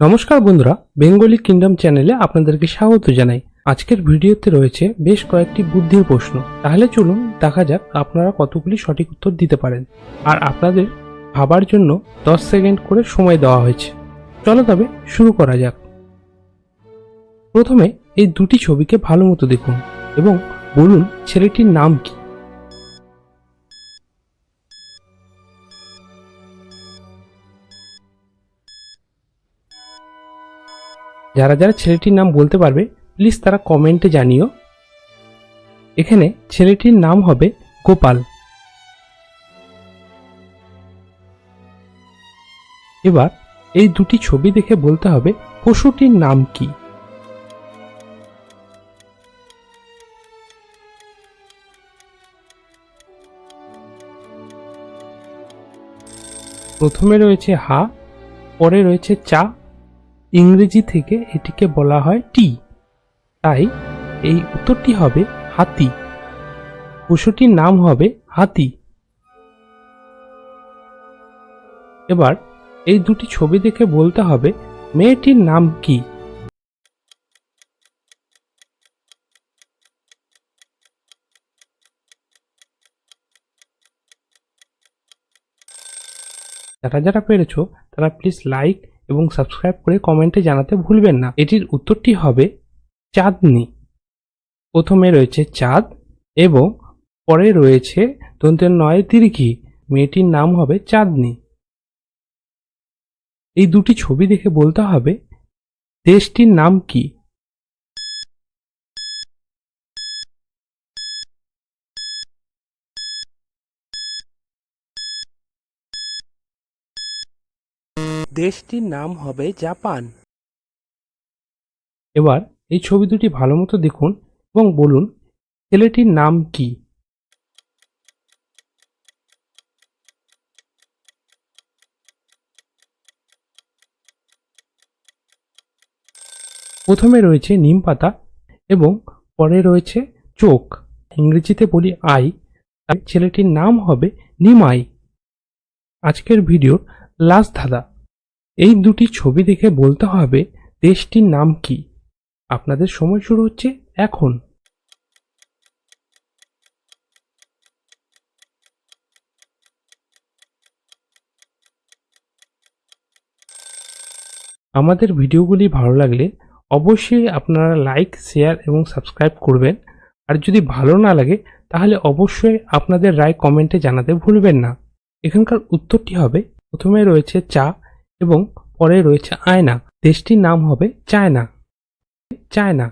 নমস্কার বন্ধুরা, Bengali kingdom চ্যানেলে আপনাদেরকে স্বাগত জানাই। আজকের ভিডিওতে রয়েছে বেশ কয়েকটি বুদ্ধির প্রশ্ন। তাহলে চলুন দেখা যাক আপনারা কতগুলি সঠিক উত্তর দিতে পারেন। আর আপনাদের ভাবার জন্য 10 সেকেন্ড করে সময় দেওয়া হয়েছে। চলো তবে শুরু করা যাক। প্রথমে এই দুটি ছবিকে ভালো মতো দেখুন এবং বলুন ছেলেটির নাম কি। যারা যারা ছেলেটির নাম বলতে পারবে প্লিজ তারা কমেন্টে জানিও। এখানে ছেলেটির নাম হবে গোপাল। এবার এই দুটি ছবি দেখে বলতে হবে পশুটির নাম কি। প্রথমে রয়েছে হা, পরে রয়েছে চা। ইংরেজি থেকে এটিকে বলা হয় টি, তাই এই উত্তরটি হবে হাতি। পশুটির নাম হবে হাতি। এবার এই দুটি ছবি দেখে বলতে হবে মেয়েটির নাম কি। যারা যারা পেরেছো তারা প্লিজ লাইক এবং সাবস্ক্রাইব করে কমেন্টে জানাতে ভুলবেন না। এটির উত্তরটি হবে চাঁদনি। প্রথমে রয়েছে চাঁদ এবং পরে রয়েছে দন্তের নয় দীর্ঘী। মেয়েটির নাম হবে চাঁদনি। এই দুটি ছবি দেখে বলতে হবে দেশটির নাম কি। দেশটির নাম হবে জাপান। এবার এই ছবি দুটি ভালো মতো দেখুন এবং বলুন ছেলেটির নাম কি। প্রথমে রয়েছে নিম পাতা এবং পরে রয়েছে চোখ। ইংরেজিতে বলি আই, তাই ছেলেটির নাম হবে নিমাই। আজকের ভিডিওর লাস্ট ধাঁধা, এই দুটি ছবি দেখে বলতে হবে দেশটির নাম কি। আপনাদের সময় শুরু হচ্ছে এখন। আমাদের ভিডিওগুলি ভালো লাগলে অবশ্যই আপনারা লাইক, শেয়ার এবং সাবস্ক্রাইব করবেন। আর যদি ভালো না লাগে তাহলে অবশ্যই আপনাদের রায় কমেন্টে জানাতে ভুলবেন না। এখানকার উত্তরটি হবে প্রথমে রয়েছে চা এবং পরে রয়েছে আয়না। দেশটির নাম হবে চায়না। চায়না।